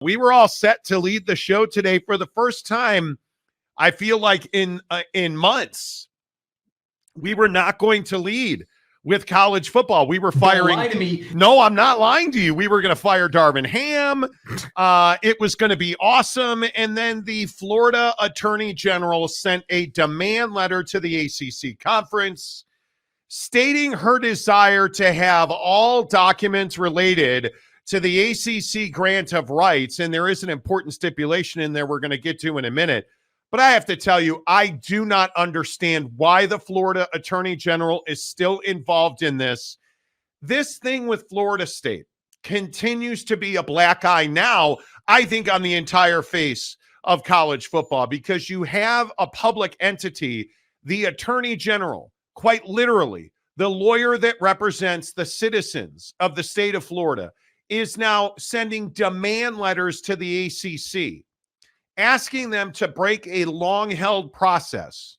We were all set to lead the show today for the first time. I feel like in months, we were not going to lead with college football. We were firing. Don't lie to me. No, I'm not lying to you. We were going to fire Darvin Ham. It was going to be awesome. And then the Florida Attorney General sent a demand letter to the ACC Conference stating her desire to have all documents related to the ACC grant of rights. And there is an important stipulation in there we're going to get to in a minute. But I have to tell you, I do not understand why the Florida Attorney General is still involved in this. This thing with Florida State continues to be a black eye now, I think, on the entire face of college football, because you have a public entity, the Attorney General, quite literally, the lawyer that represents the citizens of the state of Florida, is now sending demand letters to the ACC, asking them to break a long-held process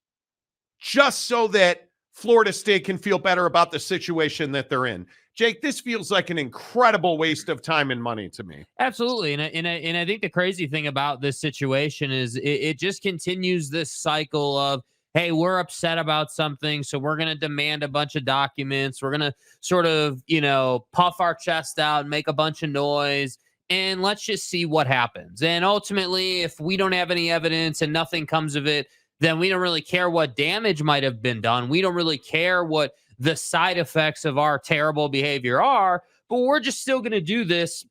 just so that Florida State can feel better about the situation that they're in. Jake, this feels like an incredible waste of time and money to me. Absolutely. And I think the crazy thing about this situation is it just continues this cycle of, hey, we're upset about something, so we're going to demand a bunch of documents. We're going to sort of, puff our chest out and make a bunch of noise, and let's just see what happens. And ultimately, if we don't have any evidence and nothing comes of it, then we don't really care what damage might have been done. We don't really care what the side effects of our terrible behavior are, but we're just still going to do this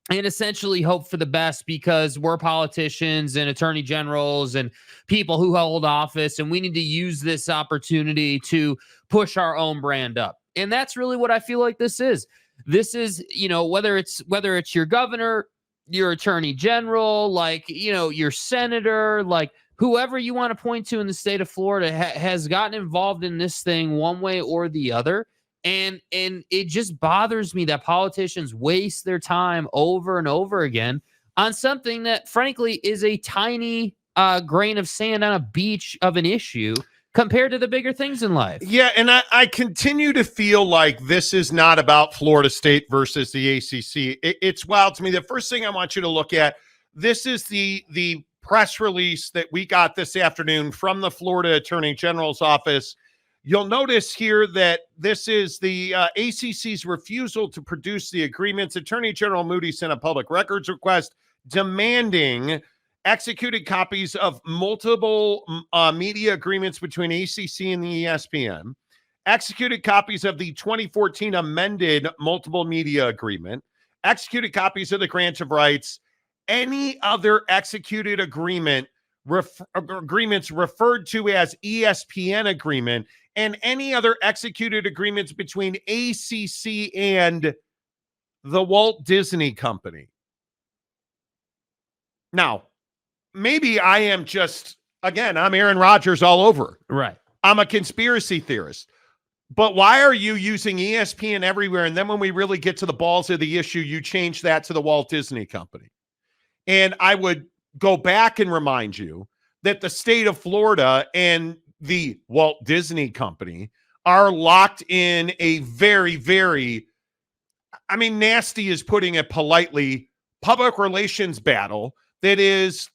and essentially hope for the best because we're politicians and attorney generals and people who hold office, and we need to use this opportunity to push our own brand up. And that's really what I feel like this is. This is, whether it's your governor, your attorney general, your senator, whoever you want to point to in the state of Florida has gotten involved in this thing one way or the other. And it just bothers me that politicians waste their time over and over again on something that, frankly, is a tiny grain of sand on a beach of an issue compared to the bigger things in life. Yeah, and I continue to feel like this is not about Florida State versus the ACC. It's wild to me. The first thing I want you to look at, this is the press release that we got this afternoon from the Florida Attorney General's office. You'll notice here that this is the ACC's refusal to produce the agreements. Attorney General Moody sent a public records request demanding executed copies of multiple media agreements between ACC and the ESPN, executed copies of the 2014 amended multiple media agreement, executed copies of the grant of rights, any other executed agreements referred to as ESPN agreement, and any other executed agreements between ACC and the Walt Disney Company. Now, maybe I am just, again, I'm Aaron Rodgers all over. Right. I'm a conspiracy theorist. But why are you using ESPN everywhere? And then when we really get to the balls of the issue, you change that to the Walt Disney Company. And I would go back and remind you that the state of Florida and the Walt Disney Company are locked in a very, very, nasty is putting it politely, public relations battle that is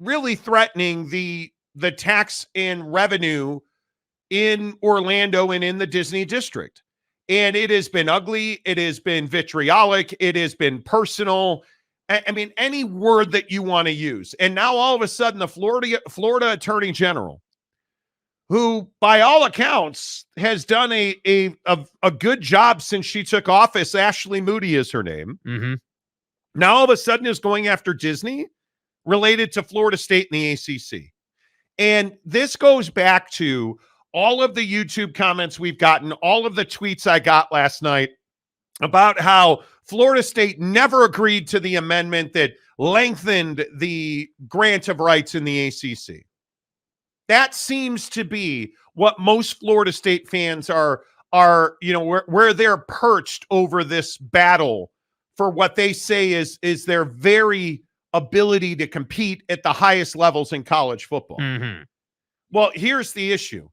really threatening the tax and revenue in Orlando and in the Disney district. And it has been ugly. It has been vitriolic. It has been personal. Any word that you want to use. And now all of a sudden the Florida Attorney General, who by all accounts has done a good job since she took office, Ashley Moody is her name, now all of a sudden is going after Disney related to Florida State and the ACC. And this goes back to all of the YouTube comments we've gotten, all of the tweets I got last night about how Florida State never agreed to the amendment that lengthened the grant of rights in the ACC. That seems to be what most Florida State fans are where they're perched over this battle for what they say is their very ability to compete at the highest levels in college football. Well, here's the issue.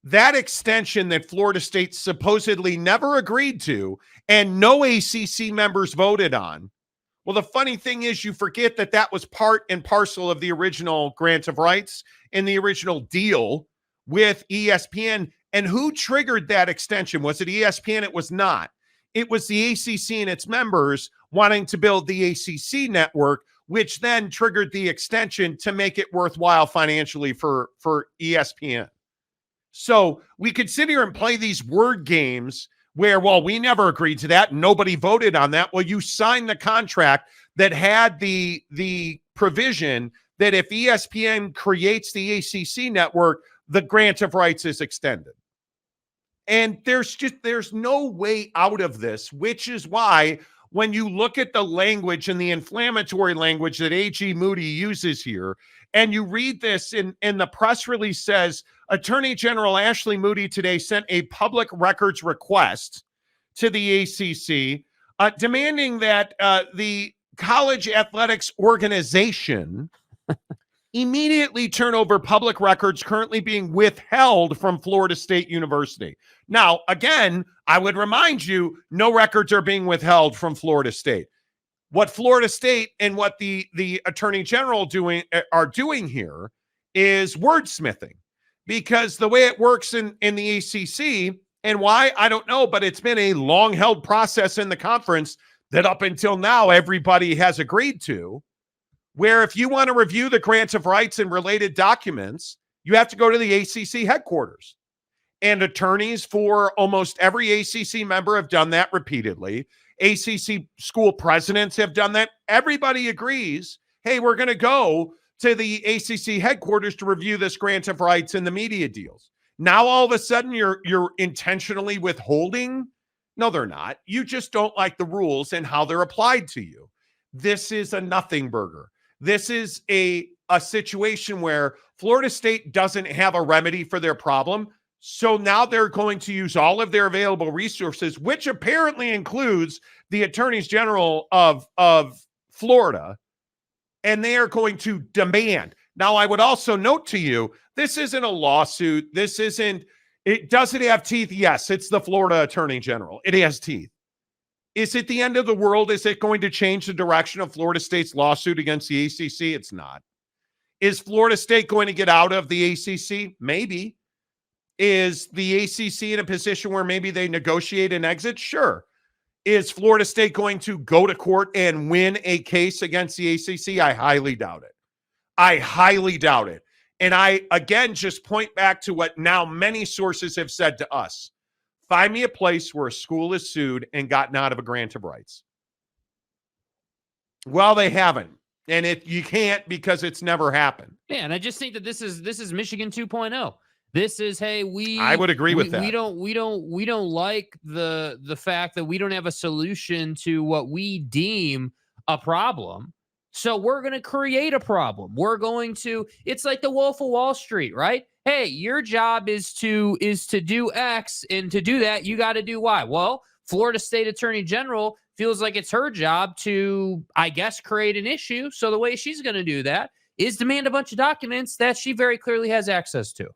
That extension that Florida State supposedly never agreed to and no ACC members voted on Well, the funny thing is you forget that that was part and parcel of the original grant of rights and the original deal with ESPN. And who triggered that extension? Was it ESPN? It was not. It was the ACC and its members wanting to build the ACC network, which then triggered the extension to make it worthwhile financially for ESPN. So we could sit here and play these word games where, well, we never agreed to that. Nobody voted on that. Well, you signed the contract that had the provision that if ESPN creates the ACC network, the grant of rights is extended. And there's no way out of this, which is why when you look at the language and the inflammatory language that AG Moody uses here, and you read this in the press release says, Attorney General Ashley Moody today sent a public records request to the ACC demanding that the college athletics organization immediately turn over public records currently being withheld from Florida State University. Now, again, I would remind you, no records are being withheld from Florida State. What Florida State and what the Attorney General are doing here is wordsmithing, because the way it works in the ACC, and why, I don't know, but it's been a long-held process in the conference that up until now everybody has agreed to, where if you want to review the grants of rights and related documents, you have to go to the ACC headquarters. And attorneys for almost every ACC member have done that repeatedly. ACC school presidents have done that. Everybody agrees, hey, we're going to go to the ACC headquarters to review this grant of rights and the media deals. Now, all of a sudden, you're intentionally withholding? No, they're not. You just don't like the rules and how they're applied to you. This is a nothing burger. This is a situation where Florida State doesn't have a remedy for their problem. So now they're going to use all of their available resources, which apparently includes the attorneys general of Florida, and they are going to demand. Now, I would also note to you, this isn't a lawsuit. It doesn't have teeth. Yes, it's the Florida attorney general. It has teeth. Is it the end of the world? Is it going to change the direction of Florida State's lawsuit against the ACC? It's not. Is Florida State going to get out of the ACC? Maybe. Is the ACC in a position where maybe they negotiate an exit? Sure. Is Florida State going to go to court and win a case against the ACC? I highly doubt it. I highly doubt it. And I, again, just point back to what now many sources have said to us. Find me a place where a school is sued and gotten out of a grant of rights. Well, they haven't. And you can't, because it's never happened. Yeah, and I just think that this is Michigan 2.0. This is, hey, I would agree with that. We don't like the fact that we don't have a solution to what we deem a problem. So we're going to create a problem. It's like the Wolf of Wall Street, right? Hey, your job is to do X, and to do that, you got to do Y. Well, Florida State Attorney General feels like it's her job to, I guess, create an issue. So the way she's going to do that is demand a bunch of documents that she very clearly has access to.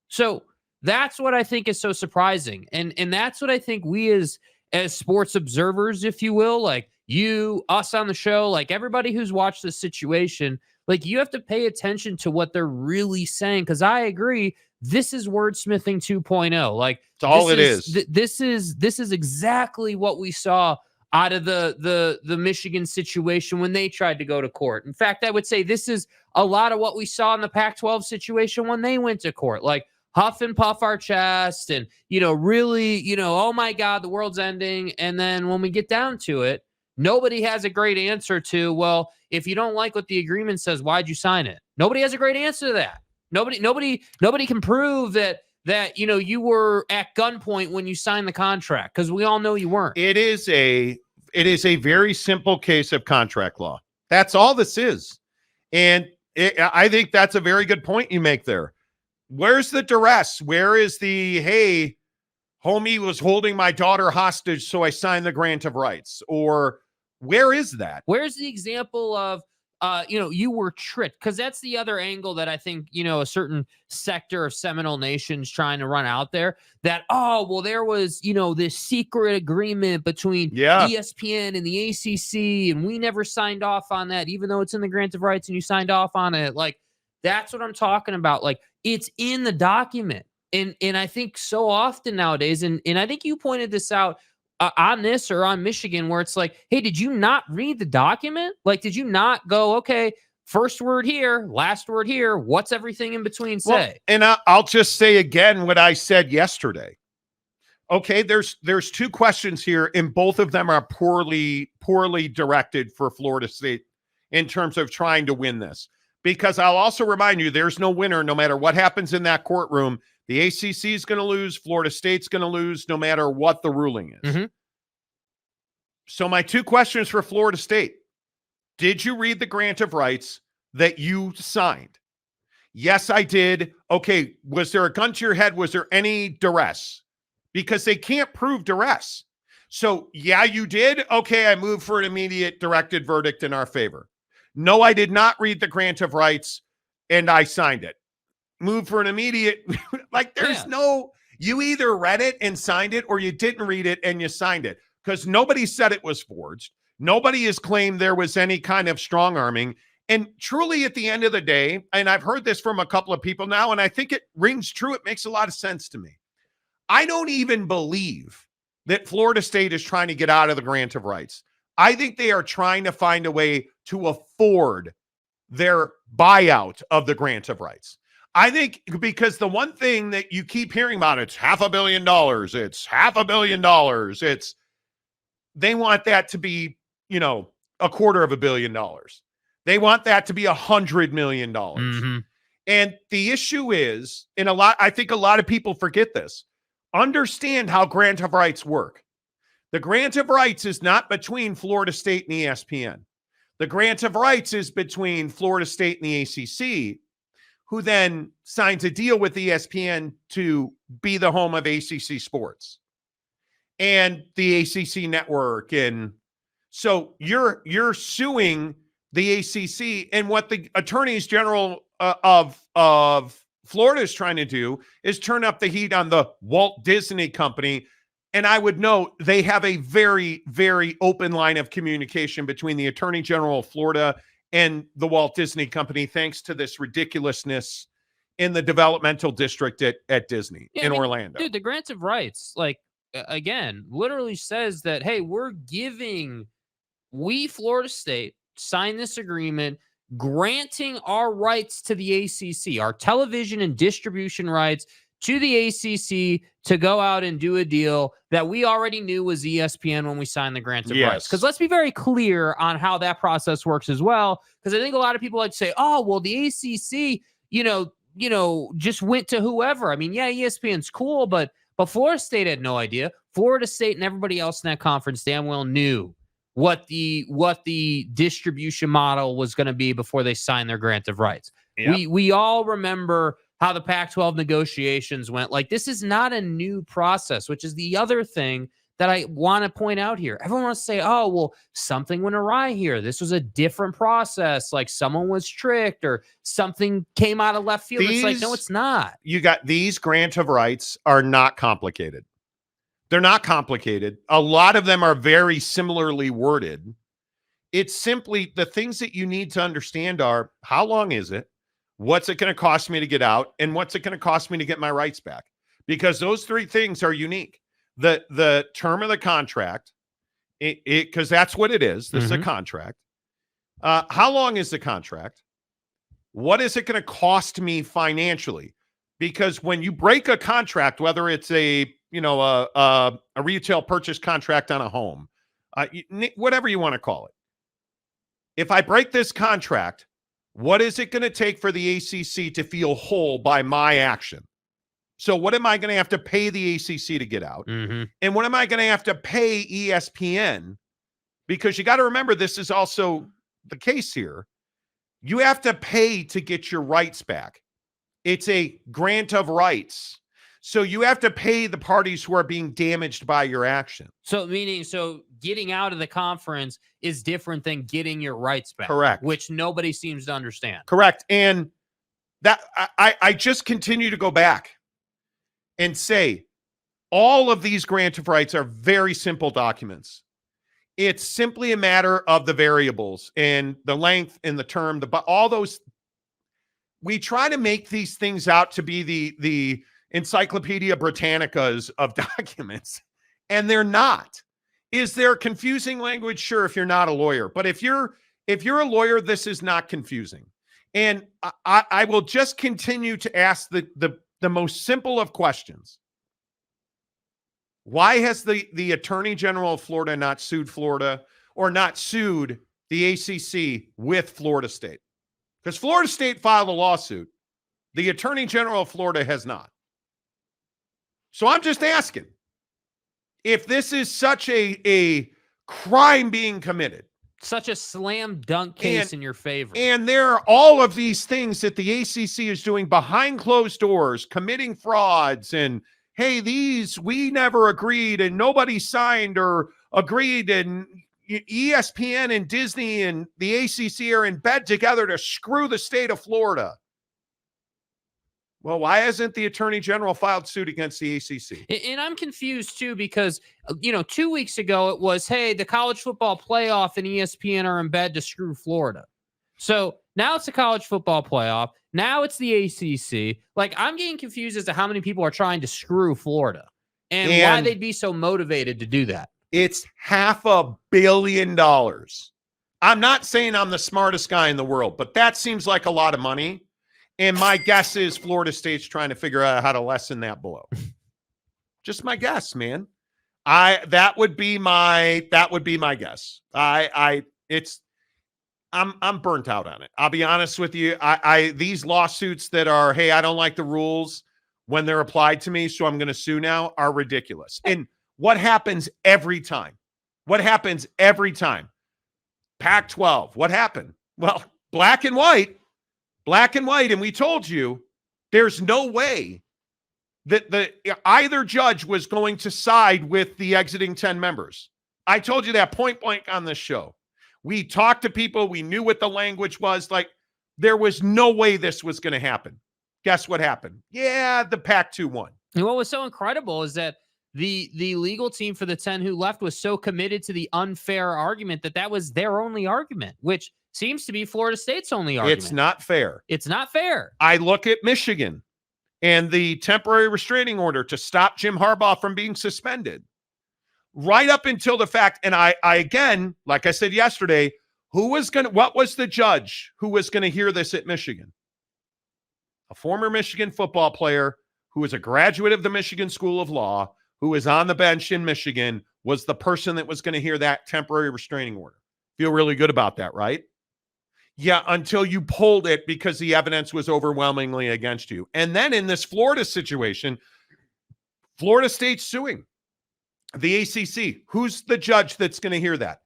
So that's what I think is so surprising. And that's what I think we as sports observers, if you will, like you, us on the show, like everybody who's watched this situation, like you have to pay attention to what they're really saying. Because I agree, this is wordsmithing 2.0. Like it's all it is. This is exactly what we saw out of the Michigan situation when they tried to go to court. In fact, I would say this is a lot of what we saw in the Pac-12 situation when they went to court. Like huff and puff our chest and, really, oh my God, the world's ending. And then when we get down to it, nobody has a great answer to, well, if you don't like what the agreement says, why'd you sign it? Nobody has a great answer to that. Nobody can prove that you were at gunpoint when you signed the contract, because we all know you weren't. It is a very simple case of contract law. That's all this is. And I think that's a very good point you make there. Where's the duress? Where is the, hey, homie was holding my daughter hostage, so I signed the grant of rights? Or where is that? Where's the example of you were tricked. Because that's the other angle that I think, a certain sector of Seminole Nation's trying to run out there, that, oh, well, there was, this secret agreement between ESPN and the ACC, and we never signed off on that, even though it's in the grant of rights and you signed off on it. Like, that's what I'm talking about. Like, it's in the document. And I think so often nowadays, and I think you pointed this out on this or on Michigan, where it's like, hey, did you not read the document? Like, did you not go, okay, first word here, last word here, what's everything in between say? Well, and I'll just say again what I said yesterday. Okay, there's two questions here, and both of them are poorly directed for Florida State in terms of trying to win this. Because I'll also remind you, there's no winner no matter what happens in that courtroom. The ACC is going to lose. Florida State's going to lose no matter what the ruling is. Mm-hmm. So my two questions for Florida State. Did you read the grant of rights that you signed? Yes, I did. Okay, was there a gun to your head? Was there any duress? Because they can't prove duress. So, yeah, you did. Okay, I moved for an immediate directed verdict in our favor. No, I did not read the grant of rights, and I signed it. Move for an immediate, like there's no, you either read it and signed it, or you didn't read it and you signed it, because nobody said it was forged. Nobody has claimed there was any kind of strong arming. And truly at the end of the day, and I've heard this from a couple of people now, and I think it rings true. It makes a lot of sense to me. I don't even believe that Florida State is trying to get out of the grant of rights. I think they are trying to find a way to afford their buyout of the grant of rights. I think because the one thing that you keep hearing about, it's $500 million. It's $500 million. They want that to be, $250 million. They want that to be $100 million. Mm-hmm. And the issue is, I think a lot of people forget this. Understand how grant of rights work. The grant of rights is not between Florida State and ESPN. The grant of rights is between Florida State and the ACC, who then signs a deal with ESPN to be the home of ACC sports and the ACC network. And so you're suing the ACC, and what the attorneys general of Florida is trying to do is turn up the heat on the Walt Disney Company. And I would note they have a very, very open line of communication between the Attorney General of Florida and the Walt Disney Company, thanks to this ridiculousness in the developmental district at Disney in Orlando. Dude, the grant of rights, again, literally says that, hey, we, Florida State, sign this agreement granting our rights to the ACC, our television and distribution rights to the ACC to go out and do a deal that we already knew was ESPN when we signed the grant of rights. Because let's be very clear on how that process works as well. Because I think a lot of people like to say, oh, well, the ACC, just went to whoever. I mean, yeah, ESPN's cool, but Florida State had no idea. Florida State and everybody else in that conference damn well knew what the distribution model was going to be before they signed their grant of rights. Yep. We all remember how the Pac-12 negotiations went. Like, this is not a new process, which is the other thing that I want to point out here. Everyone wants to say, oh, well, something went awry here. This was a different process. Like, someone was tricked or something came out of left field. It's like, no, it's not. You got these grant of rights are not complicated. They're not complicated. A lot of them are very similarly worded. It's simply the things that you need to understand are, how long is it? What's it going to cost me to get out? And what's it going to cost me to get my rights back? Because those three things are unique. The term of the contract, because that's what it is. This is a contract. How long is the contract? What is it going to cost me financially? Because when you break a contract, whether it's a retail purchase contract on a home, whatever you want to call it. If I break this contract, what is it going to take for the ACC to feel whole by my action? So what am I going to have to pay the ACC to get out? And what am I going to have to pay ESPN? Because you got to remember, this is also the case here. You have to pay to get your rights back. It's a grant of rights. So you have to pay the parties who are being damaged by your action. So getting out of the conference is different than getting your rights back. Correct. Which nobody seems to understand. Correct. And that I just continue to go back and say all of these grant of rights are very simple documents. It's simply a matter of the variables and the length and the term, but all those. We try to make these things out to be the Encyclopedia Britannicas of documents, and they're not. Is there confusing language? Sure, if you're not a lawyer. But if you're a lawyer, this is not confusing. And I will just continue to ask the most simple of questions. Why has the Attorney General of Florida not sued Florida or not sued the ACC with Florida State? Because Florida State filed a lawsuit. The Attorney General of Florida has not. So I'm just asking, if this is such a crime being committed, such a slam dunk case in your favor, and there are all of these things that the ACC is doing behind closed doors, committing frauds, and hey, we never agreed and nobody signed or agreed, and ESPN and Disney and the ACC are in bed together to screw the state of Florida. Well, why hasn't the Attorney General filed suit against the ACC? And I'm confused too, because 2 weeks ago it was, hey, the college football playoff and ESPN are in bed to screw Florida. So now it's the college football playoff. Now it's the ACC. Like, I'm getting confused as to how many people are trying to screw Florida and why they'd be so motivated to do that. It's $500 million. I'm not saying I'm the smartest guy in the world, but that seems like a lot of money. And my guess is Florida State's trying to figure out how to lessen that blow. Just my guess, man. That would be my guess. I'm burnt out on it. I'll be honest with you. These lawsuits that are, hey, I don't like the rules when they're applied to me, so I'm going to sue now, are ridiculous. And what happens every time? Pac-12. What happened? Well, black and white. And we told you there's no way that either judge was going to side with the exiting 10 members. I told you that point blank on this show. We talked to people. We knew what the language was. Like, there was no way this was going to happen. Guess what happened? Yeah, the Pac-2 won. And what was so incredible is that the legal team for the 10 who left was so committed to the unfair argument that was their only argument, which seems to be Florida State's only argument. It's not fair. It's not fair. I look at Michigan and the temporary restraining order to stop Jim Harbaugh from being suspended. Right up until the fact, and I again, like I said yesterday, what was the judge who was going to hear this at Michigan? A former Michigan football player who was a graduate of the Michigan School of Law, who was on the bench in Michigan, was the person that was going to hear that temporary restraining order. Feel really good about that, right? Yeah, until you pulled it because the evidence was overwhelmingly against you. And then in this Florida situation, Florida State's suing the ACC. Who's the judge that's going to hear that?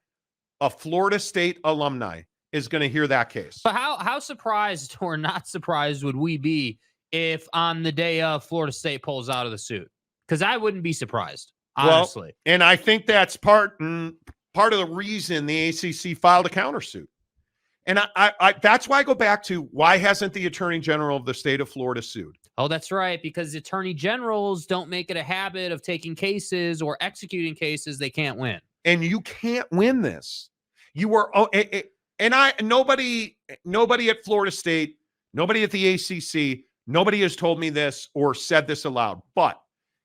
A Florida State alumni is going to hear that case. But how surprised or not surprised would we be if on the day of Florida State pulls out of the suit? Because I wouldn't be surprised, honestly. Well, and I think that's part of the reason the ACC filed a countersuit. And I that's why I go back to, why hasn't the Attorney General of the state of Florida sued? Oh, that's right, because attorney generals don't make it a habit of taking cases or executing cases they can't win. And you can't win this. Nobody at Florida State, nobody at the ACC, nobody has told me this or said this aloud, but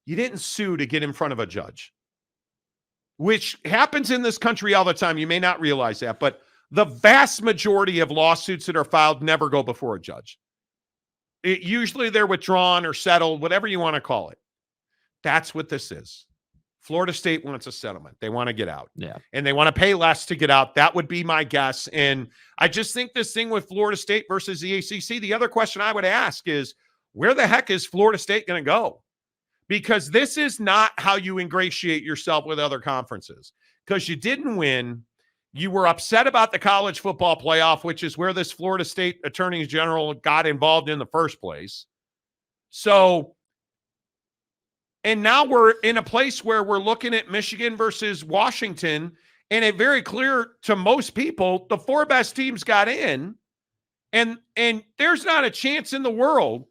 you didn't sue to get in front of a judge, which happens in this country all the time. You may not realize that, but the vast majority of lawsuits that are filed never go before a judge. Usually they're withdrawn or settled, whatever you want to call it. That's what this is. Florida State wants a settlement. They want to get out. Yeah. And they want to pay less to get out. That would be my guess. And I just think this thing with Florida State versus the ACC, the other question I would ask is, where the heck is Florida State going to go? Because this is not how you ingratiate yourself with other conferences. Because you didn't win. You were upset about the college football playoff, which is where this Florida State Attorney General got involved in the first place. So And now we're in a place where we're looking at Michigan versus Washington, and it's very clear to most people the 4 best teams got in, and there's not a chance in the world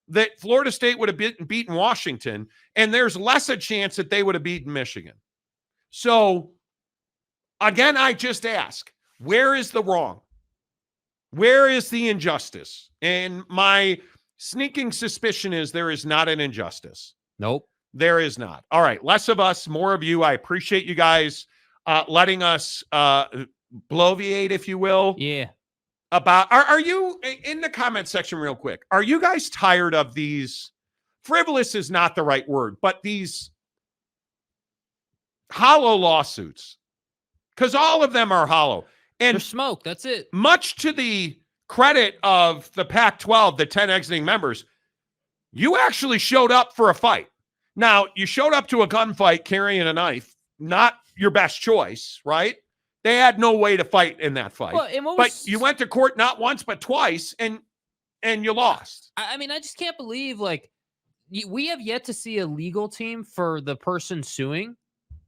that Florida State would have beaten Washington, and there's less a chance that they would have beaten Michigan. So, again, I just ask, where is the wrong? Where is the injustice? And my sneaking suspicion is there is not an injustice. Nope. There is not. All right. Less of us, more of you. I appreciate you guys letting us bloviate, if you will. Yeah. About are you in the comment section real quick? Are you guys tired of these? Frivolous is not the right word, but these hollow lawsuits, because all of them are hollow. And there's smoke. That's it. Much to the credit of the Pac-12, the 10 exiting members, you actually showed up for a fight. Now, you showed up to a gunfight carrying a knife, not your best choice, right? They had no way to fight in that fight. Well, but you went to court not once, but twice, and you lost. I mean, I just can't believe, like, we have yet to see a legal team for the person suing,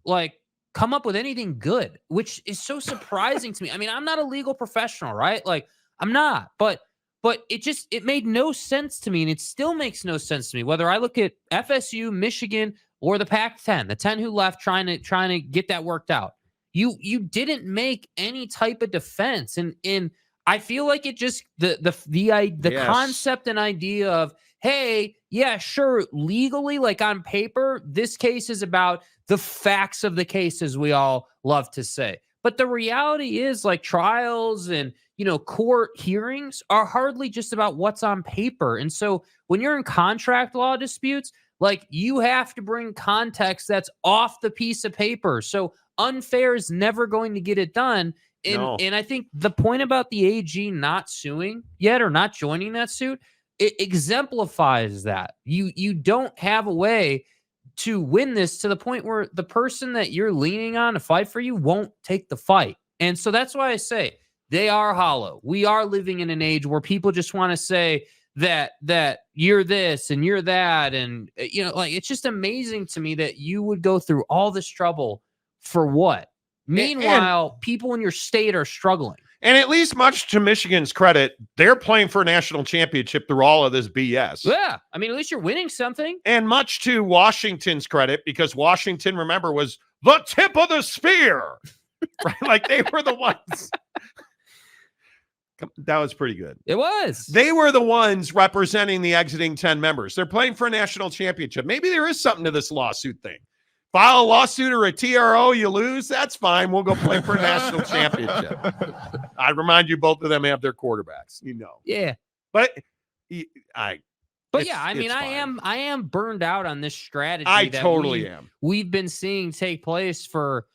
like, come up with anything good, which is so surprising to me. I mean, I'm not a legal professional, right? Like, I'm not, but it made no sense to me, and it still makes no sense to me, whether I look at FSU, Michigan, or the Pac-10, the 10 who left trying to get that worked out. You didn't make any type of defense, and I feel like it just the concept and idea of, hey, yeah, sure, legally, like on paper, this case is about the facts of the case, as we all love to say. But the reality is, like, trials and, court hearings are hardly just about what's on paper. And so when you're in contract law disputes, like, you have to bring context that's off the piece of paper. So unfair is never going to get it done. And I think the point about the AG not suing yet or not joining that suit, it exemplifies that. You don't have a way to win this to the point where the person that you're leaning on to fight for you won't take the fight. And so that's why I say they are hollow. We are living in an age where people just want to say that you're this and you're that. And, like, it's just amazing to me that you would go through all this trouble for what? Meanwhile, people in your state are struggling. And at least, much to Michigan's credit, they're playing for a national championship through all of this BS. Yeah. I mean, at least you're winning something. And much to Washington's credit, because Washington, remember, was the tip of the spear. Right? Like, they were the ones. That was pretty good. It was. They were the ones representing the exiting 10 members. They're playing for a national championship. Maybe there is something to this lawsuit thing. File a lawsuit or a TRO, you lose, that's fine. We'll go play for a national championship. I remind you, both of them have their quarterbacks, Yeah. But I mean, I am burned out on this strategy. I totally am. We've been seeing take place for,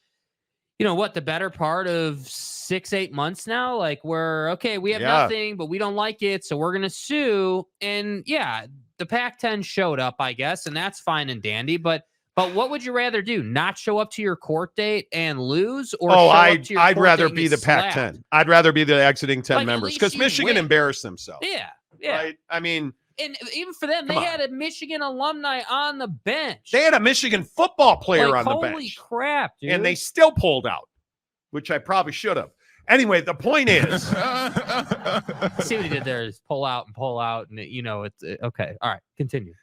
the better part of 6-8 months now. Like, we have nothing, but we don't like it, so we're gonna sue. And yeah, the Pac-10 showed up, I guess, and that's fine and dandy. But what would you rather do? Not show up to your court date and lose, or I'd rather be the Pac-10. I'd rather be the exiting 10 members, because Michigan embarrassed themselves. Yeah. Right? I mean, and even for them, they had a Michigan alumni on the bench. They had a Michigan football player on the bench. Holy crap, dude. And they still pulled out, which I probably should have. Anyway, the point is, see what he did there is pull out, and it's okay. All right, continue.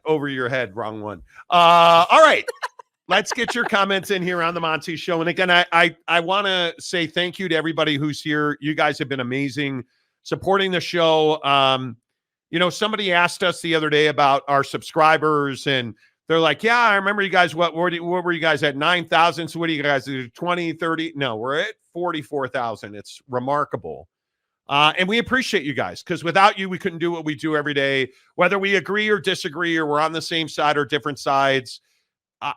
Over your head, wrong one. All right, let's get your comments in here on the Monty Show. And again, I want to say thank you to everybody who's here. You guys have been amazing supporting the show. Somebody asked us the other day about our subscribers, and they're like, yeah, I remember you guys. What were you guys at? 9,000. So what do you guys do? 20, 30? No, we're at 44,000. It's remarkable. And we appreciate you guys, because without you, we couldn't do what we do every day, whether we agree or disagree, or we're on the same side or different sides.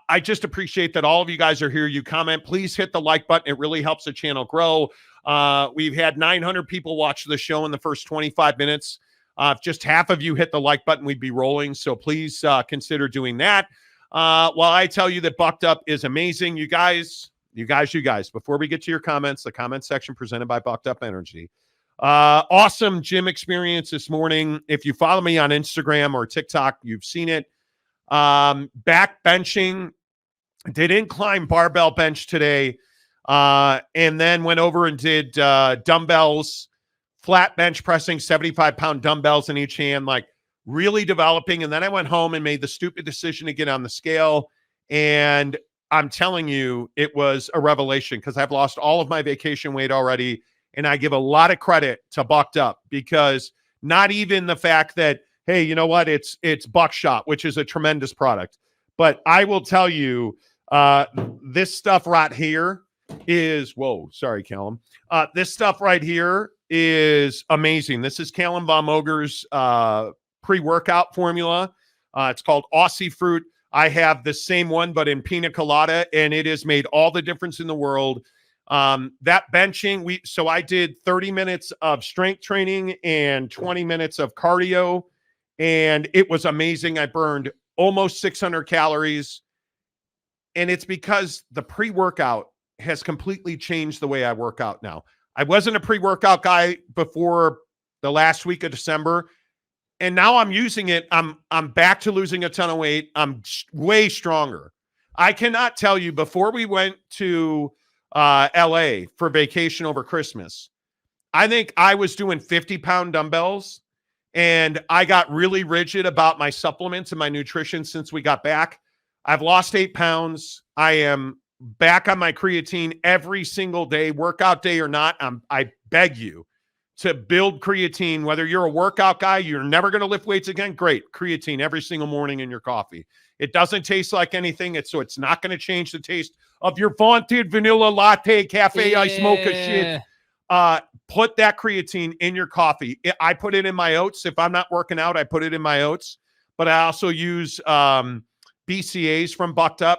I just appreciate that all of you guys are here. You comment, please hit the like button. It really helps the channel grow. We've had 900 people watch the show in the first 25 minutes. If just half of you hit the like button, we'd be rolling. So please consider doing that. While I tell you that BuckedUp is amazing, you guys, before we get to your comments, the comment section presented by BuckedUp Energy. Awesome gym experience this morning. If you follow me on Instagram or TikTok, you've seen it. Back benching, did incline barbell bench today, and then went over and did dumbbells, flat bench pressing, 75-pound dumbbells in each hand, like really developing. And then I went home and made the stupid decision to get on the scale. And I'm telling you, it was a revelation because I've lost all of my vacation weight already. And I give a lot of credit to BuckedUp, because not even the fact that, hey, you know what? It's Buckshot, which is a tremendous product. But I will tell you, this stuff right here is, whoa, sorry, Callum. This stuff right here is amazing. This is Callum Von Moger's pre-workout formula. It's called Aussie Fruit. I have the same one, but in pina colada, and it has made all the difference in the world. That benching, so I did 30 minutes of strength training and 20 minutes of cardio, and it was amazing. I burned almost 600 calories, and it's because the pre-workout has completely changed the way I work out now. I wasn't a pre-workout guy before the last week of December, and now I'm using it. I'm back to losing a ton of weight. I'm way stronger. I cannot tell you, before we went to LA for vacation over Christmas, I think I was doing 50-pound dumbbells, and I got really rigid about my supplements and my nutrition since we got back. I've lost 8 pounds. I am back on my creatine every single day, workout day or not. I beg you to build creatine. Whether you're a workout guy, you're never going to lift weights again, great. Creatine every single morning in your coffee. It doesn't taste like anything. So it's not going to change the taste of your vaunted vanilla latte, cafe ice mocha shit. Put that creatine in your coffee. I put it in my oats. If I'm not working out, I put it in my oats. But I also use BCAAs from BuckedUp.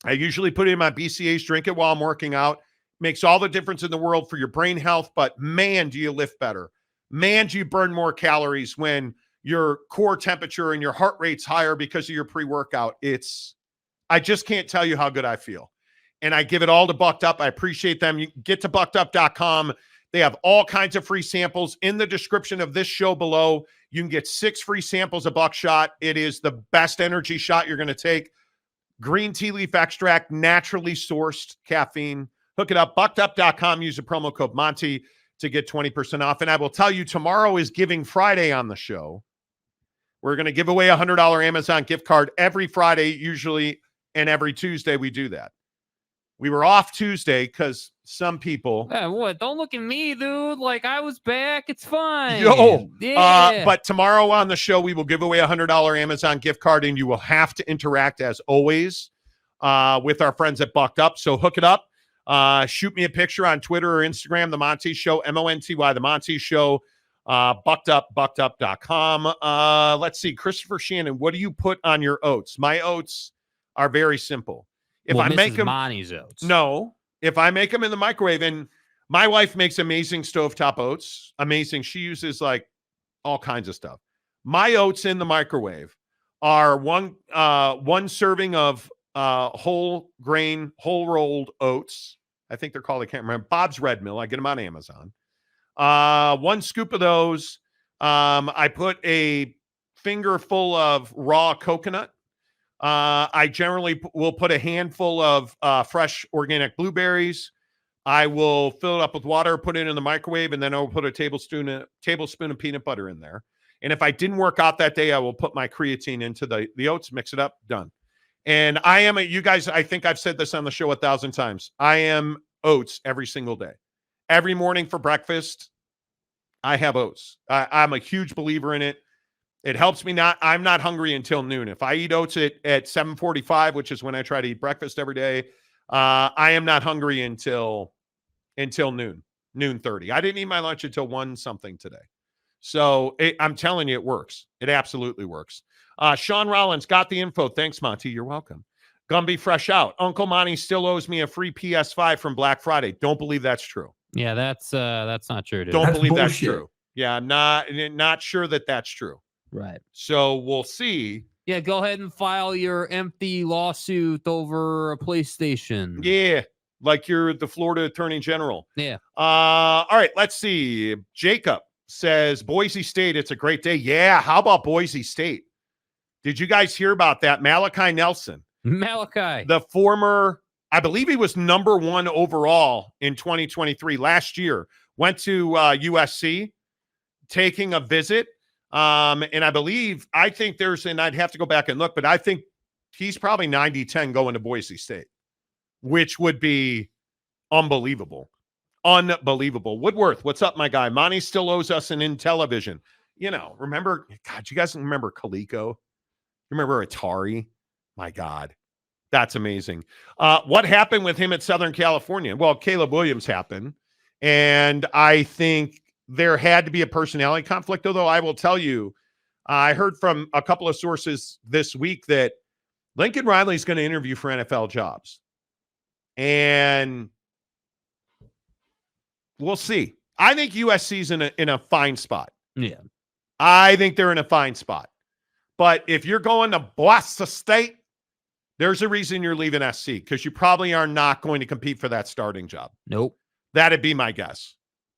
I usually put it in my BCAAs, drink it while I'm working out. Makes all the difference in the world for your brain health. But man, do you lift better. Man, do you burn more calories when your core temperature and your heart rate's higher because of your pre-workout. I just can't tell you how good I feel. And I give it all to BuckedUp. I appreciate them. You get to BuckedUp.com. They have all kinds of free samples in the description of this show below. You can get 6 free samples of Buckshot. It is the best energy shot you're going to take. Green tea leaf extract, naturally sourced caffeine. Hook it up, BuckedUp.com. Use the promo code Monty to get 20% off. And I will tell you, tomorrow is Giving Friday on the show. We're going to give away a $100 Amazon gift card every Friday, usually, and every Tuesday we do that. We were off Tuesday because some people... what? Don't look at me, dude. Like, I was back. It's fine. Yeah. But tomorrow on the show, we will give away a $100 Amazon gift card, and you will have to interact, as always, with our friends at BuckedUp. So hook it up. Shoot me a picture on Twitter or Instagram, The Monty Show, MONTY, The Monty Show, BuckedUp, BuckedUp.com. Let's see. Christopher Shannon, what do you put on your oats? My oats are very simple. If I make them, Monty's oats. No, if I make them in the microwave, and my wife makes amazing stovetop oats, amazing. She uses like all kinds of stuff. My oats in the microwave are one serving of whole grain, whole rolled oats. I think they're called, I can't remember, Bob's Red Mill. I get them on Amazon. 1 scoop of those. I put a finger full of raw coconut. I generally will put a handful of fresh organic blueberries. I will fill it up with water, put it in the microwave, and then I'll put a tablespoon of peanut butter in there. And if I didn't work out that day, I will put my creatine into the oats, mix it up, done. And you guys, I think I've said this on the show 1,000 times. I am oats every single day. Every morning for breakfast, I have oats. I'm a huge believer in it. It helps me I'm not hungry until noon. If I eat oats at 7:45, which is when I try to eat breakfast every day, I am not hungry until noon 30. I didn't eat my lunch until 1 something today. So I'm telling you, it works. It absolutely works. Sean Rollins got the info. Thanks, Monty. You're welcome. Gumby Fresh Out. Uncle Monty still owes me a free PS5 from Black Friday. Don't believe that's true. Yeah, that's not true, dude. Don't believe that's true. Yeah, I'm not sure that that's true. Right. So we'll see. Yeah, go ahead and file your empty lawsuit over a PlayStation. Yeah, like you're the Florida Attorney General. Yeah. All right, let's see. Jacob says, Boise State, it's a great day. Yeah, how about Boise State? Did you guys hear about that? Malachi Nelson, the former, I believe he was number 1 overall in 2023 last year, went to USC, taking a visit. And I think and I'd have to go back and look, but I think he's probably 90-10 going to Boise State, which would be unbelievable. Unbelievable. Woodworth, what's up, my guy? Monty still owes us an Intellivision. Remember, God, you guys remember Coleco? Remember Atari? My God, that's amazing. What happened with him at Southern California? Well, Caleb Williams happened, and I think there had to be a personality conflict, although I will tell you, I heard from a couple of sources this week that Lincoln Riley is going to interview for NFL jobs. And we'll see. I think USC's in a fine spot. Yeah. I think they're in a fine spot. But if you're going to Boise State, there's a reason you're leaving SC, because you probably are not going to compete for that starting job. Nope. That'd be my guess.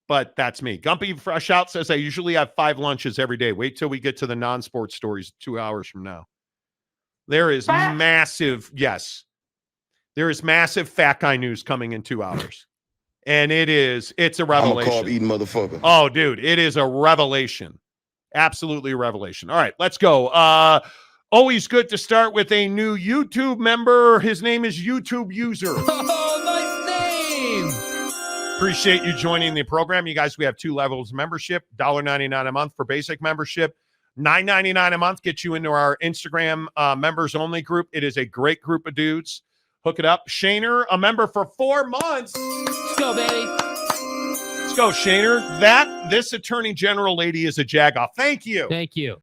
But that's me. Gumpy Fresh Out says, I usually have 5 lunches every day. Wait till we get to the non-sports stories 2 hours from now. There is massive fat guy news coming in 2 hours. And it's a revelation. I'm a carb-eating motherfucker. Oh, dude, it is a revelation. Absolutely a revelation. All right, let's go. Always good to start with a new YouTube member. His name is YouTube User. Oh, nice name. Appreciate you joining the program. You guys, we have 2 levels of membership, $1.99 a month for basic membership. $9.99 a month gets you into our Instagram members only group. It is a great group of dudes. Hook it up. Shaner, a member for 4 months. Let's go, baby. Let's go, Shaner. This attorney general lady is a jagoff. Thank you. Thank you.